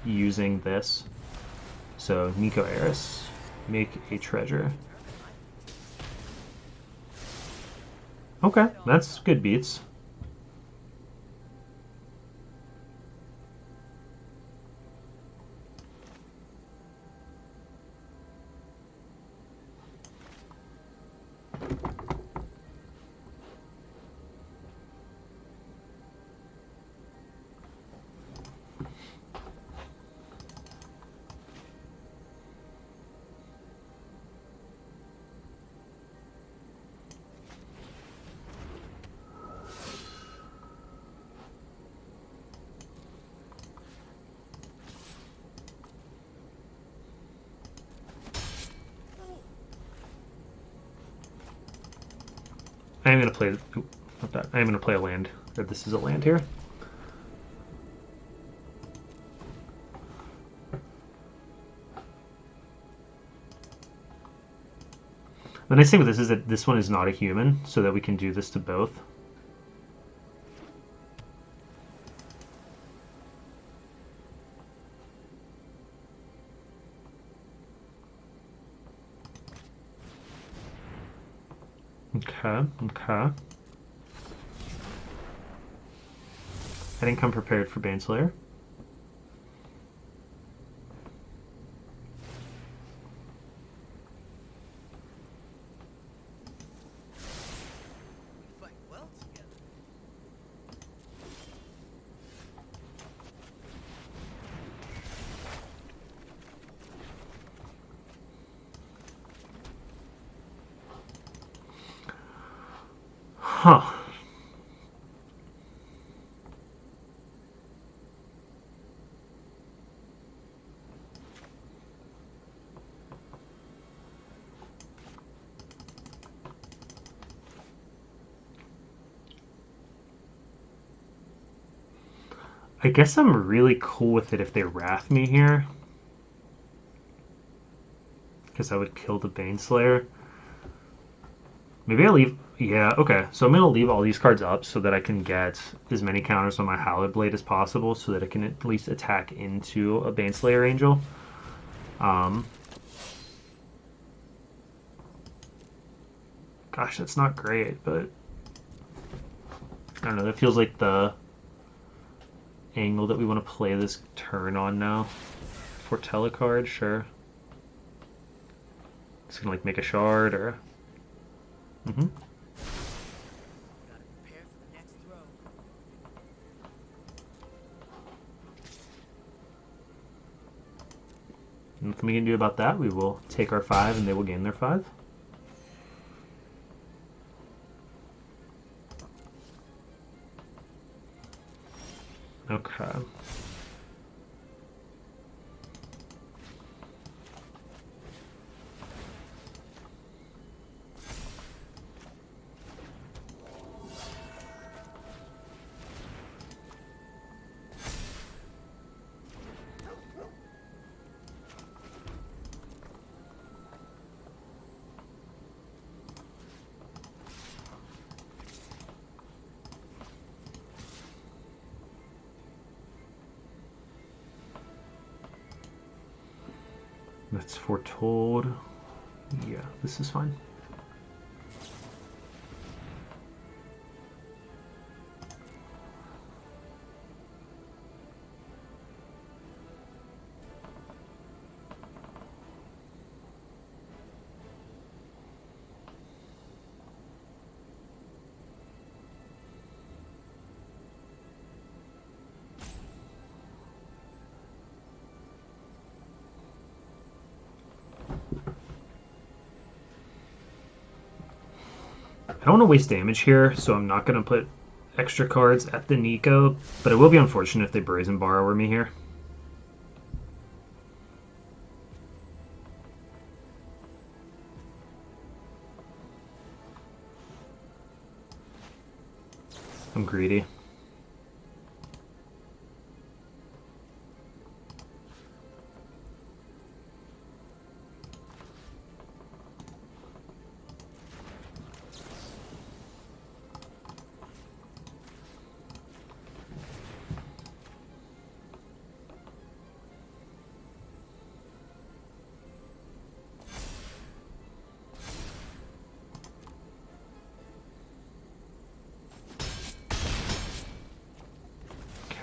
using this. So, Nico Eris, make a treasure. Okay, that's good beats. I am gonna play. Not that. I am gonna play a land. Or this is a land here. The nice thing with this is that this one is not a human, so that we can do this to both. Okay, okay. I didn't come prepared for Baneslayer. Huh. I guess I'm really cool with it if they Wrath me here. Because I would kill the Baneslayer. Maybe I leave... Yeah, okay. So I'm going to leave all these cards up so that I can get as many counters on my Hallowed Blade as possible so that I can at least attack into a Baneslayer Angel. Gosh, that's not great, but... I don't know, that feels like the angle that we want to play this turn on now. Fortella card, sure. It's gonna like make a shard or... Mm-hmm. Nothing we can do about that. We will take our 5 and they will gain their 5. Okay. That's foretold. Yeah, this is fine. I don't want to waste damage here, so I'm not going to put extra cards at the Nico, but it will be unfortunate if they Brazen Borrower me here. I'm greedy.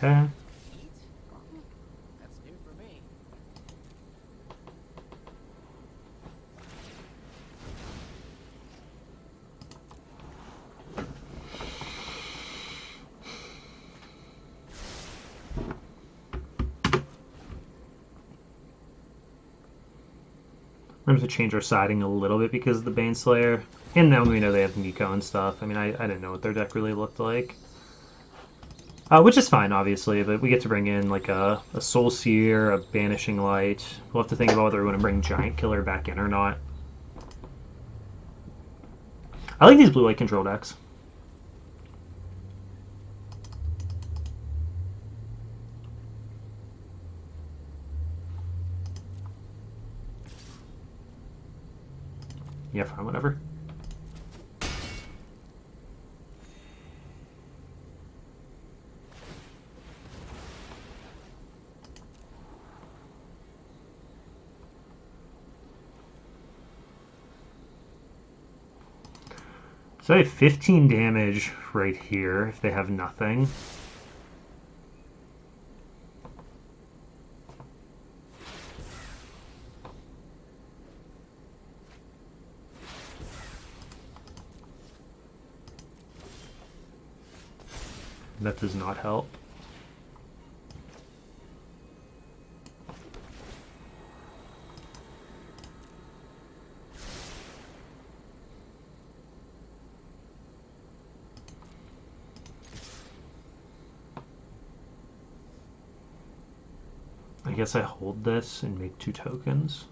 Okay. That's new for me. We're going to change our siding a little bit because of the Baneslayer. And now we know they have Nico and stuff. I mean, I didn't know what their deck really looked like. Which is fine, obviously, but we get to bring in like a Soul Seer, a Banishing Light. We'll have to think about whether we want to bring Giant Killer back in or not. I like these blue-white control decks. Yeah, fine, whatever. So I have 15 damage right here if they have nothing. That does not help. I guess I hold this and make 2 tokens.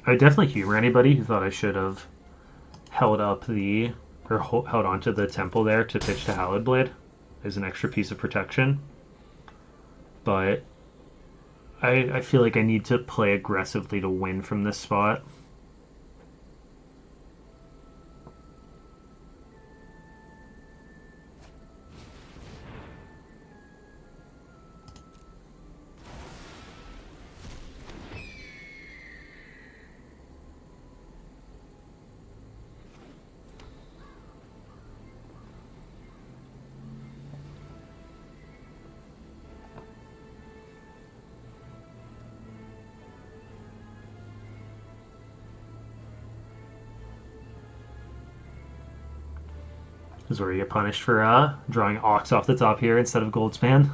I would definitely humor anybody who thought I should have held up the, or held onto the temple there to pitch to Hallowed Blade as an extra piece of protection. But I feel like I need to play aggressively to win from this spot. This is where you get punished for drawing Ox off the top here instead of Goldspan.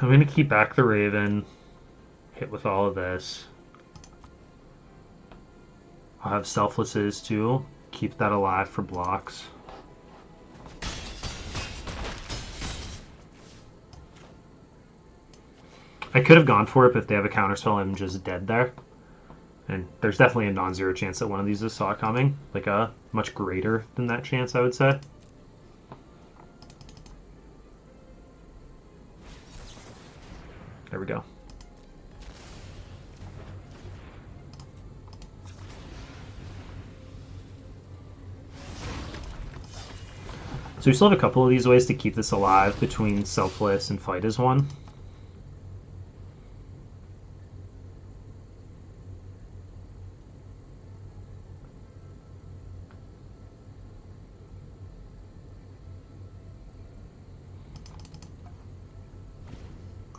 I'm going to keep back the Raven, hit with all of this. I'll have Selflesses too, keep that alive for blocks. I could have gone for it, but if they have a counterspell, I'm just dead there. And there's definitely a non-zero chance that one of these is saw coming. Like a much greater than that chance, I would say. There we go. So we still have a couple of these ways to keep this alive between Selfless and Fight as one.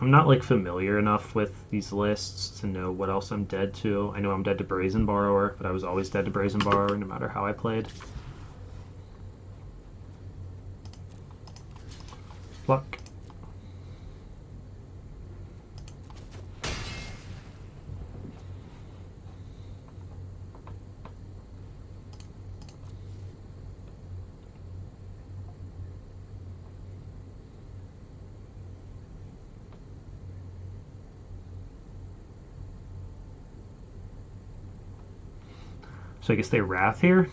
I'm not like familiar enough with these lists to know what else I'm dead to. I know I'm dead to Brazen Borrower, but I was always dead to Brazen Borrower no matter how I played. Pluck. So I guess they Wrath here.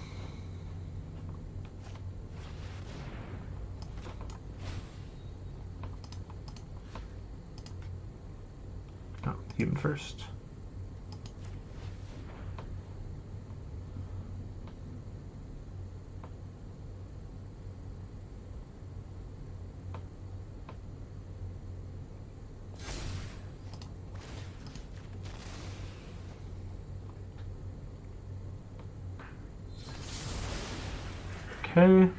Oh, human first. Okay.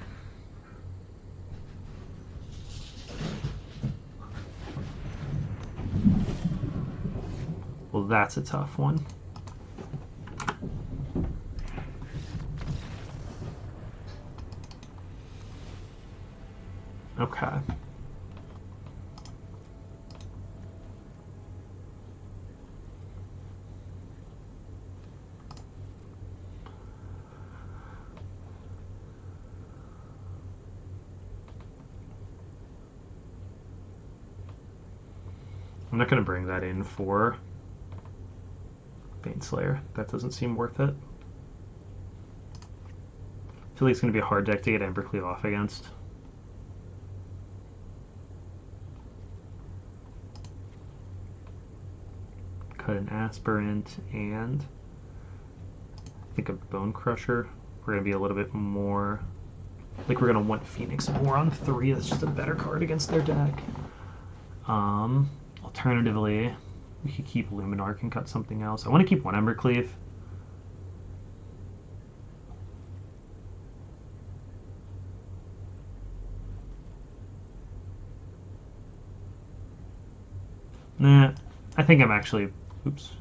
Well, that's a tough one. Okay. I'm not going to bring that in for Baneslayer. That doesn't seem worth it. I feel like it's going to be a hard deck to get Embercleave off against. Cut an Aspirant and I think a Bone Crusher. We're going to be a little bit more... like we're going to want Phoenix more on 3. That's just a better card against their deck. Alternatively, we could keep Luminarch and cut something else. I want to keep one Embercleave. Nah, I think I'm actually... oops.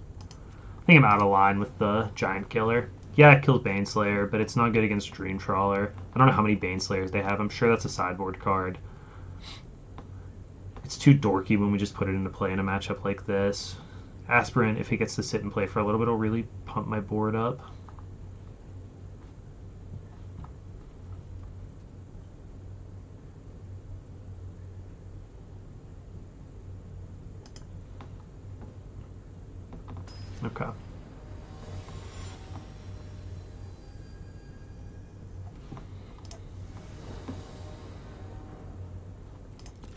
I think I'm out of line with the Giant Killer. Yeah, it kills Baneslayer, but it's not good against Dream Trawler. I don't know how many Baneslayers they have. I'm sure that's a sideboard card. It's too dorky when we just put it into play in a matchup like this. Aspirant, if he gets to sit and play for a little bit, will really pump my board up. Okay.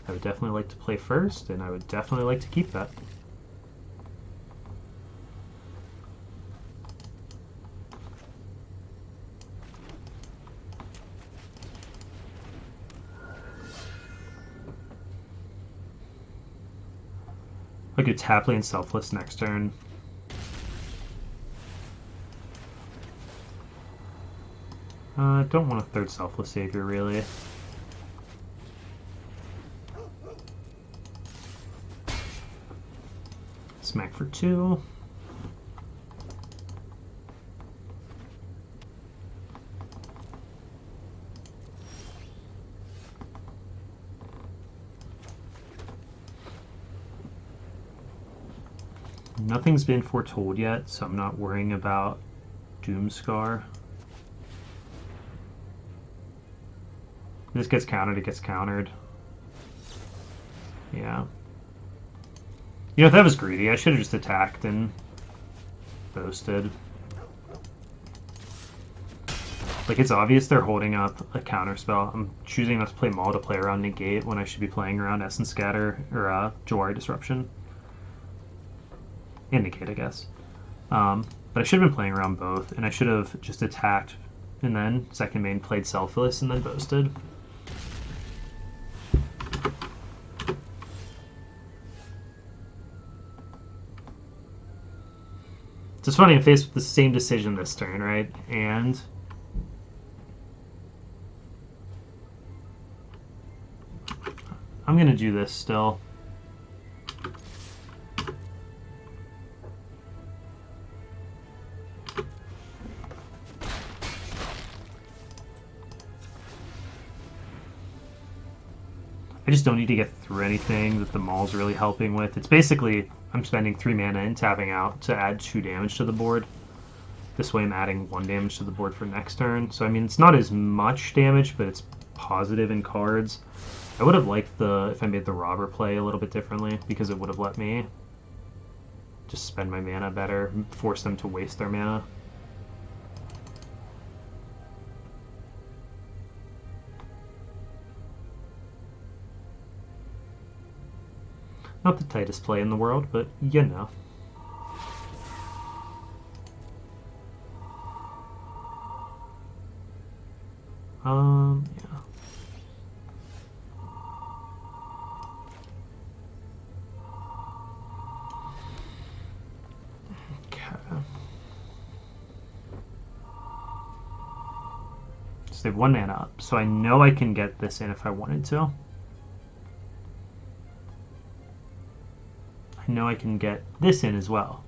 I would definitely like to play first, and I would definitely like to keep that. I could tap lane Selfless next turn. I don't want a third Selfless Savior, really. Smack for 2. Nothing's been foretold yet, so I'm not worrying about Doomscar. If this gets countered, it gets countered. Yeah. You know, if that was greedy, I should have just attacked and boasted. Like, it's obvious they're holding up a counterspell. I'm choosing not to play Maul to play around Negate when I should be playing around Essence Scatter or Jawari Disruption. And Negate, I guess. But I should have been playing around both, and I should have just attacked and then second main played Selfless and then boasted. It's just funny, I'm faced with the same decision this turn, right? And I'm going to do this still. I just don't need to get through anything that the Maul's really helping with. It's basically, I'm spending 3 mana and tapping out to add 2 damage to the board. This way I'm adding 1 damage to the board for next turn. So I mean, it's not as much damage, but it's positive in cards. I would have liked if I made the Robber play a little bit differently, because it would have let me just spend my mana better, force them to waste their mana. Not the tightest play in the world, but you know. Yeah. Okay. So they have 1 mana up, so I know I can get this in if I wanted to. I know I can get this in as well.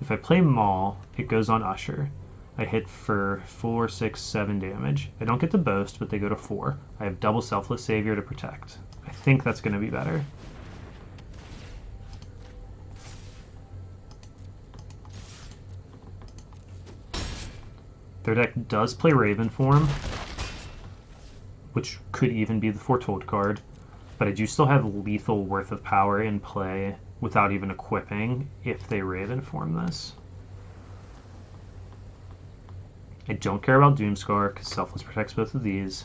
If I play Maul, it goes on Usher. I hit for 4, 6, 7 damage. I don't get to boast, but they go to 4. I have double Selfless Savior to protect. I think that's going to be better. Their deck does play Raven form, which could even be the Foretold card, but I do still have lethal worth of power in play without even equipping if they Raven form this. I don't care about Doomscar because Selfless protects both of these,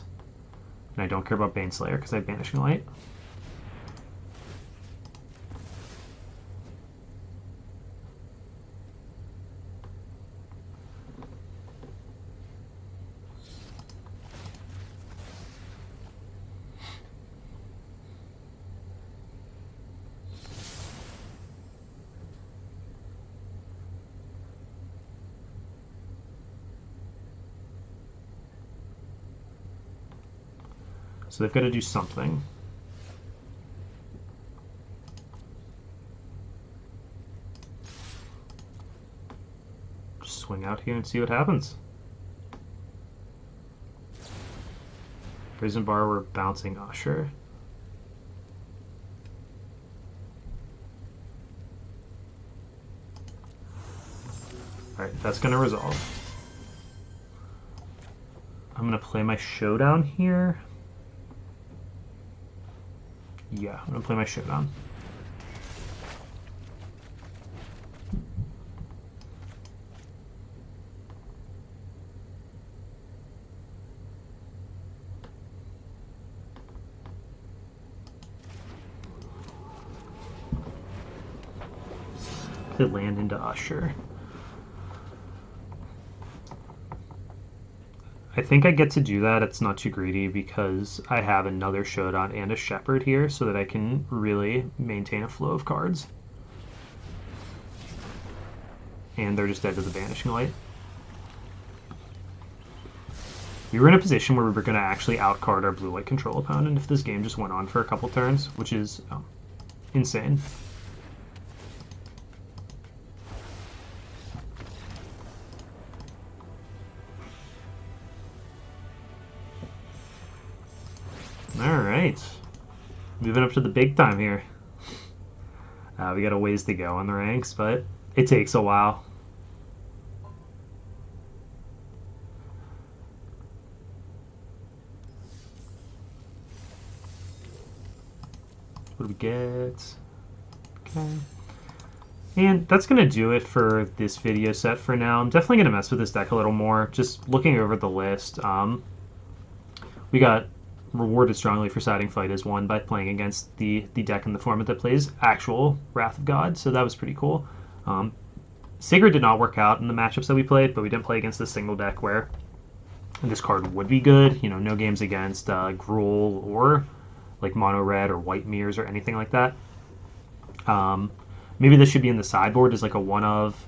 and I don't care about Baneslayer because I have Banishing Light. So they've got to do something. Just swing out here and see what happens. Brazen Borrower bouncing Usher. Alright, that's going to resolve. I'm going to play my Showdown here. Yeah, I'm going to play my Showdown. To land into Usher. I think I get to do that. It's not too greedy because I have another Showdown and a Shepherd here so that I can really maintain a flow of cards. And they're just dead to the Banishing Light. We were in a position where we were going to actually outcard our blue-white control opponent if this game just went on for a couple turns, which is insane. Alright, moving up to the big time here. We got a ways to go on the ranks, but it takes a while. What do we get? Okay. And that's going to do it for this video set for now. I'm definitely going to mess with this deck a little more. Just looking over the list, we got rewarded strongly for siding Fight as one by playing against the deck in the format that plays actual Wrath of God, so that was pretty cool. Sigurd did not work out in the matchups that we played, but we didn't play against this single deck where this card would be good. You know, no games against Gruul or like Mono Red or White Mirrors or anything like that. Maybe this should be in the sideboard as like a one of.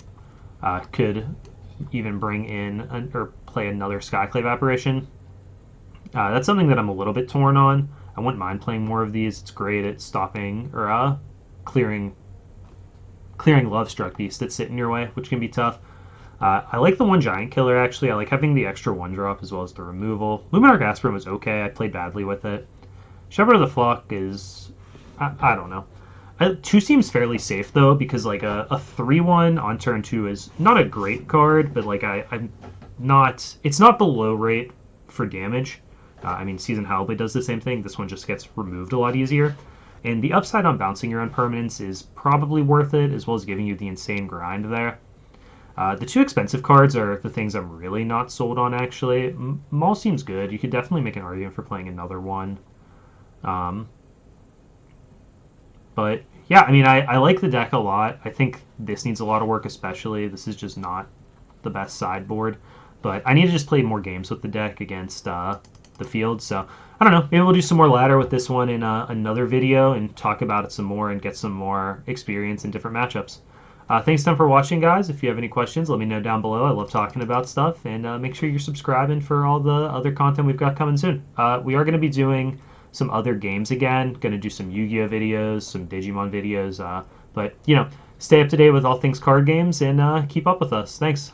Could even bring in or play another Skyclave Apparition. That's something that I'm a little bit torn on. I wouldn't mind playing more of these. It's great at stopping or clearing Lovestruck Beasts that sit in your way, which can be tough. I like the one Giant Killer, actually. I like having the extra 1-drop as well as the removal. Luminarch Aspirin was okay. I played badly with it. Shepherd of the Flock is... I don't know. 2 seems fairly safe, though, because like a 3-1 on turn 2 is not a great card, but like I'm not... It's not the low rate for damage. I mean, Season Howlblade does the same thing. This one just gets removed a lot easier. And the upside on bouncing your own permanents is probably worth it, as well as giving you the insane grind there. The 2 expensive cards are the things I'm really not sold on, actually. Maul seems good. You could definitely make an argument for playing another one. But, yeah, I mean, I like the deck a lot. I think this needs a lot of work, especially. This is just not the best sideboard. But I need to just play more games with the deck against the field. So I don't know. Maybe we'll do some more ladder with this one in another video and talk about it some more and get some more experience in different matchups. Thanks, Tom, for watching, guys. If you have any questions, let me know down below. I love talking about stuff. And make sure you're subscribing for all the other content we've got coming soon. We are going to be doing some other games again. Going to do some Yu-Gi-Oh videos, some Digimon videos. But, you know, stay up to date with all things card games and keep up with us. Thanks.